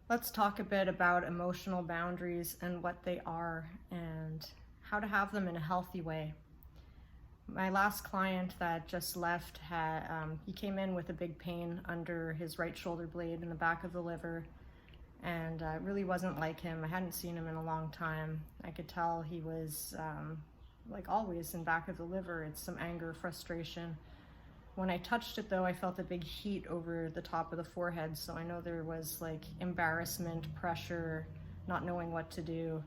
Let's talk a bit about emotional boundaries and what they are and how to have them in a healthy way. My last client that just left he came in with a big pain under his right shoulder blade in the back of the liver, and it really wasn't like him. I hadn't seen him in a long time. I could tell he was, like always, in back of the liver. It's some anger, frustration. When I touched it though, I felt a big heat over the top of the forehead, so I know there was like embarrassment, pressure, not knowing what to do,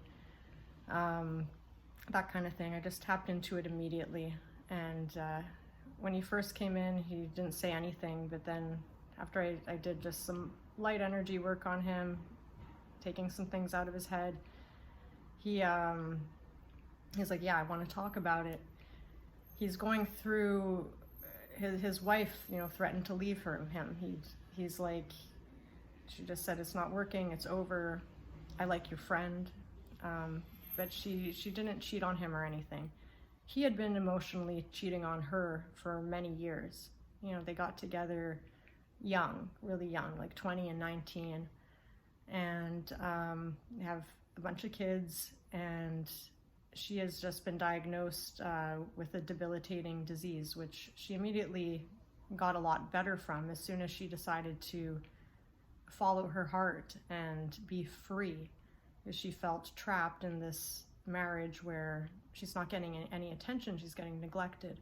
that kind of thing. I just tapped into it immediately. And when he first came in, he didn't say anything, but then after I did just some light energy work on him, taking some things out of his head, he's like, yeah, I want to talk about it. He's going through, his wife, threatened to leave him. He's like, she just said, it's not working, it's over, I like your friend. But she didn't cheat on him or anything. He had been emotionally cheating on her for many years. They got together young, really young, like 20 and 19, and have a bunch of kids, and she has just been diagnosed with a debilitating disease, which she immediately got a lot better from as soon as she decided to follow her heart and be free, because she felt trapped in this marriage where she's not getting any attention, she's getting neglected.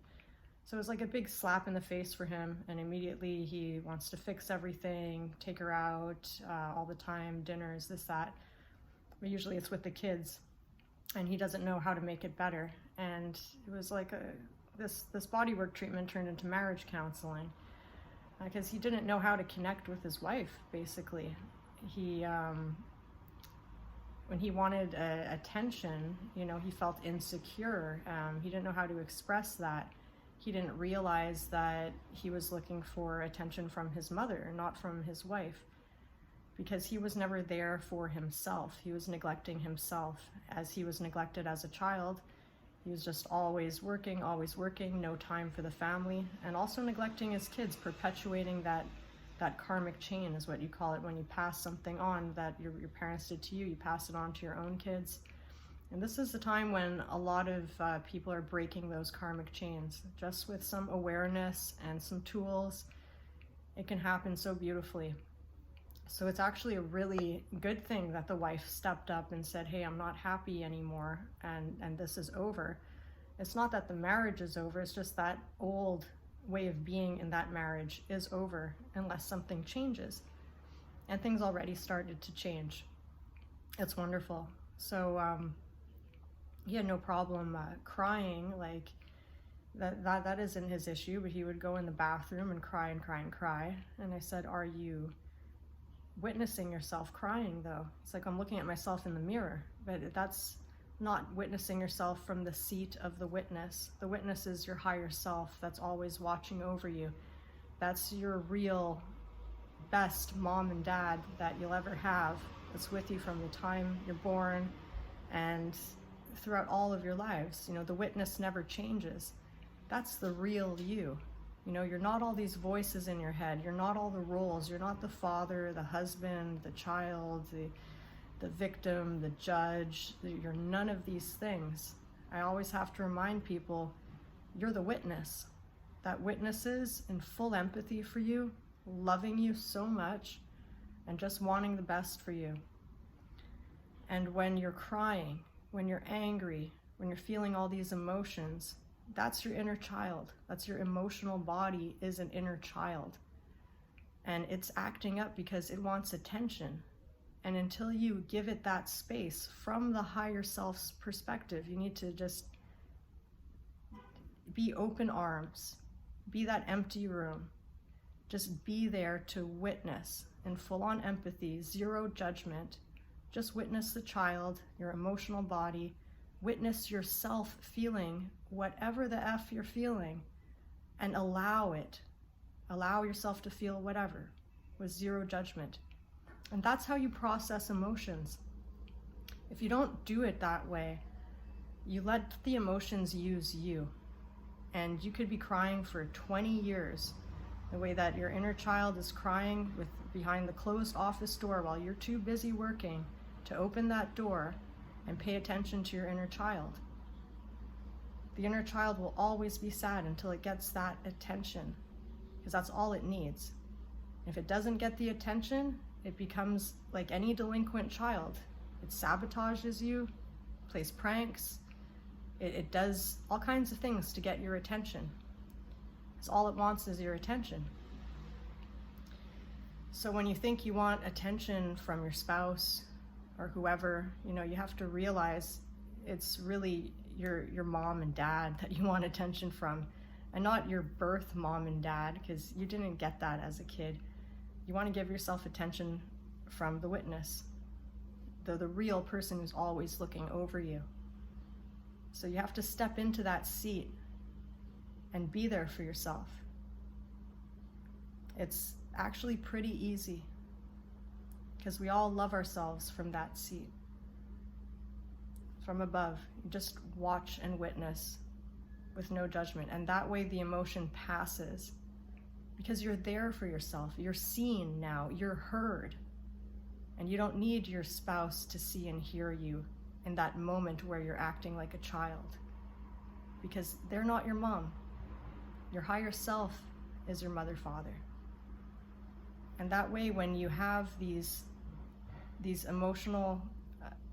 So it was like a big slap in the face for him, and immediately he wants to fix everything, take her out all the time, dinners, this, that. But usually it's with the kids, and he doesn't know how to make it better. And it was like this bodywork treatment turned into marriage counseling, because he didn't know how to connect with his wife, basically. When he wanted attention, he felt insecure. He didn't know how to express that. He didn't realize that he was looking for attention from his mother, not from his wife, because he was never there for himself. He was neglecting himself as he was neglected as a child. He was just always working, no time for the family, and also neglecting his kids, perpetuating that karmic chain is what you call it, when you pass something on that your parents did to you, you pass it on to your own kids. And this is the time when a lot of people are breaking those karmic chains. Just with some awareness and some tools, it can happen so beautifully. So it's actually a really good thing that the wife stepped up and said, hey, I'm not happy anymore, and this is over. It's not that the marriage is over, it's just that old way of being in that marriage is over unless something changes. And things already started to change. It's wonderful. So he had no problem crying, like that isn't his issue, but he would go in the bathroom and cry and cry and cry. And I said, are you witnessing yourself crying though? It's like, I'm looking at myself in the mirror, but that's not witnessing yourself from the seat of the witness. The witness is your higher self that's always watching over you. That's your real best mom and dad that you'll ever have. It's with you from the time you're born and throughout all of your lives. The witness never changes. That's the real you. You're not all these voices in your head. You're not all the roles. You're not the father, the husband, the child, the victim, the judge. You're none of these things. I always have to remind people, you're the witness. That witness is in full empathy for you, loving you so much, and just wanting the best for you. And when you're crying, when you're angry, when you're feeling all these emotions, that's your inner child. That's your emotional body is an inner child. And it's acting up because it wants attention. And until you give it that space from the higher self's perspective, you need to just be open arms, be that empty room. Just be there to witness in full-on empathy, zero judgment. Just witness the child, your emotional body, witness yourself feeling whatever the F you're feeling, and allow it. Allow yourself to feel whatever with zero judgment. And that's how you process emotions. If you don't do it that way, you let the emotions use you. And you could be crying for 20 years, the way that your inner child is crying with behind the closed office door while you're too busy working to open that door and pay attention to your inner child. The inner child will always be sad until it gets that attention, because that's all it needs. If it doesn't get the attention, it becomes like any delinquent child. It sabotages you, plays pranks, it does all kinds of things to get your attention. Because all it wants is your attention. So when you think you want attention from your spouse or whoever, you have to realize it's really your mom and dad that you want attention from, and not your birth mom and dad, because you didn't get that as a kid. You want to give yourself attention from the witness, the real person who's always looking over you. So you have to step into that seat and be there for yourself. It's actually pretty easy, because we all love ourselves from that seat. From above, you just watch and witness with no judgment, and that way the emotion passes, because you're there for yourself. You're seen now, you're heard, and you don't need your spouse to see and hear you in that moment where you're acting like a child, because they're not your mom. Your higher self is your mother, father. And that way, when you have these emotional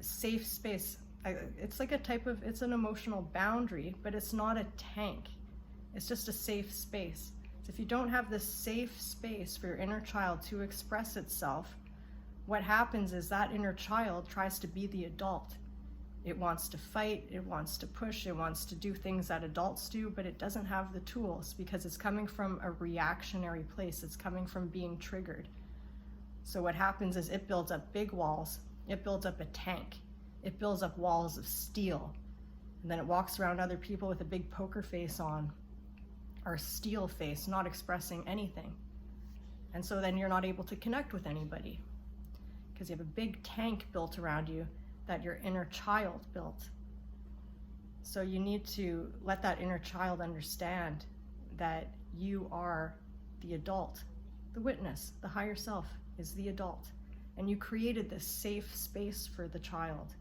safe space, it's like it's an emotional boundary, but it's not a tank. It's just a safe space. So if you don't have this safe space for your inner child to express itself, what happens is that inner child tries to be the adult. It wants to fight, it wants to push, it wants to do things that adults do, but it doesn't have the tools, because it's coming from a reactionary place. It's coming from being triggered. So what happens is it builds up big walls. It builds up a tank. It builds up walls of steel. And then it walks around other people with a big poker face on, or a steel face, not expressing anything. And so then you're not able to connect with anybody, because you have a big tank built around you that your inner child built. So you need to let that inner child understand that you are the adult. The witness, the higher self, is the adult. And you created this safe space for the child.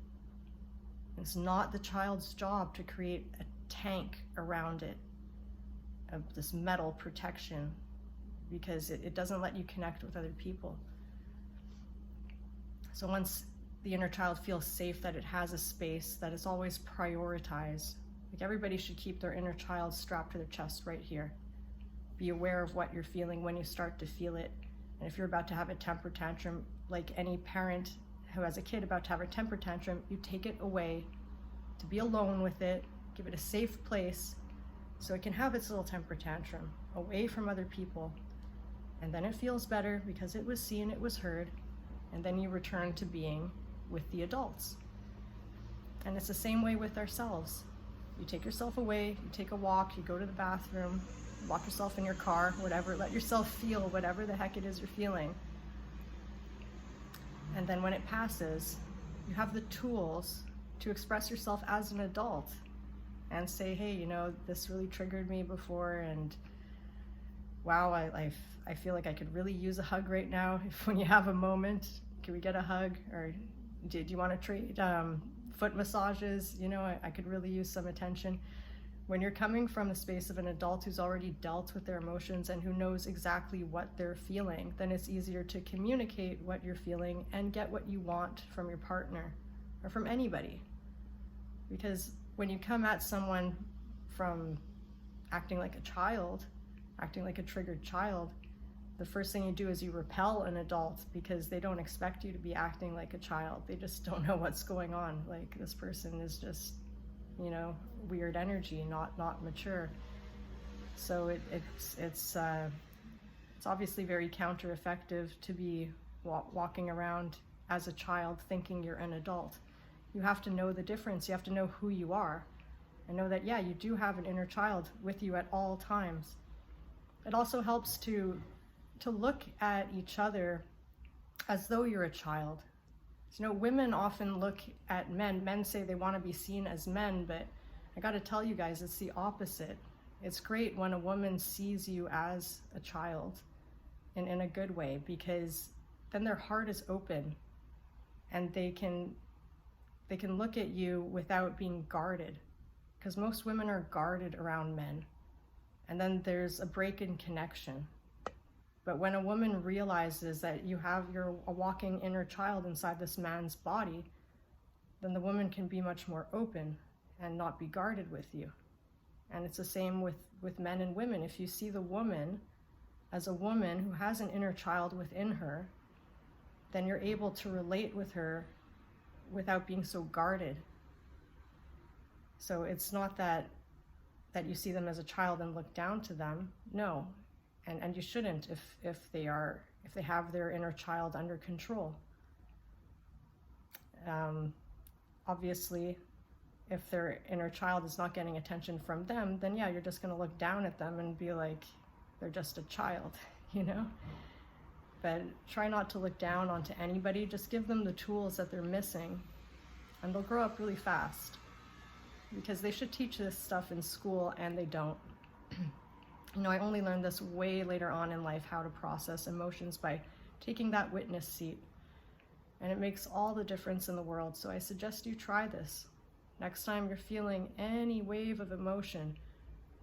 It's not the child's job to create a tank around it, of this metal protection, because it doesn't let you connect with other people. So once the inner child feels safe, that it has a space, that it's always prioritized. Like, everybody should keep their inner child strapped to their chest right here. Be aware of what you're feeling when you start to feel it. And if you're about to have a temper tantrum, like any parent who has a kid about to have a temper tantrum, you take it away to be alone with it, give it a safe place so it can have its little temper tantrum away from other people. And then it feels better because it was seen, it was heard, and then you return to being with the adults. And it's the same way with ourselves. You take yourself away, you take a walk, you go to the bathroom, lock yourself in your car, whatever, let yourself feel whatever the heck it is you're feeling. And then when it passes, you have the tools to express yourself as an adult and say, hey, this really triggered me before, and wow, I feel like I could really use a hug right now. When you have a moment, can we get a hug? Or do you want to trade foot massages? I could really use some attention. When you're coming from the space of an adult who's already dealt with their emotions and who knows exactly what they're feeling, then it's easier to communicate what you're feeling and get what you want from your partner or from anybody. Because when you come at someone from acting like a child, acting like a triggered child, the first thing you do is you repel an adult, because they don't expect you to be acting like a child. They just don't know what's going on. Like, this person is just, weird energy, not mature. So it's obviously very counter-effective to be walking around as a child thinking you're an adult. You have to know the difference. You have to know who you are, and know that, yeah, you do have an inner child with you at all times. It also helps to look at each other as though you're a child. So, women often look at men say they want to be seen as men, but I got to tell you guys, it's the opposite. It's great when a woman sees you as a child and in a good way, because then their heart is open and they can look at you without being guarded, because most women are guarded around men, and then there's a break in connection. But when a woman realizes that you're a walking inner child inside this man's body, then the woman can be much more open and not be guarded with you. And it's the same with men and women. If you see the woman as a woman who has an inner child within her, then you're able to relate with her without being so guarded. So it's not that you see them as a child and look down to them. No. And you shouldn't if they have their inner child under control. Obviously, if their inner child is not getting attention from them, then yeah, you're just going to look down at them and be like, they're just a child, you know? But try not to look down onto anybody. Just give them the tools that they're missing, and they'll grow up really fast, because they should teach this stuff in school and they don't. You know, I only learned this way later on in life, how to process emotions, by taking that witness seat. And it makes all the difference in the world. So I suggest you try this. Next time you're feeling any wave of emotion,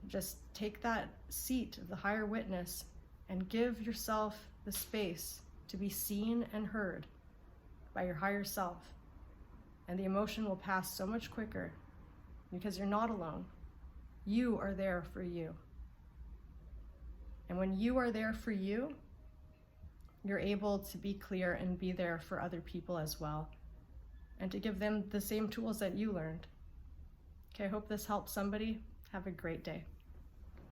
just take that seat of the higher witness and give yourself the space to be seen and heard by your higher self. And the emotion will pass so much quicker, because you're not alone. You are there for you. And when you are there for you, you're able to be clear and be there for other people as well, and to give them the same tools that you learned. Okay, I hope this helps somebody. Have a great day.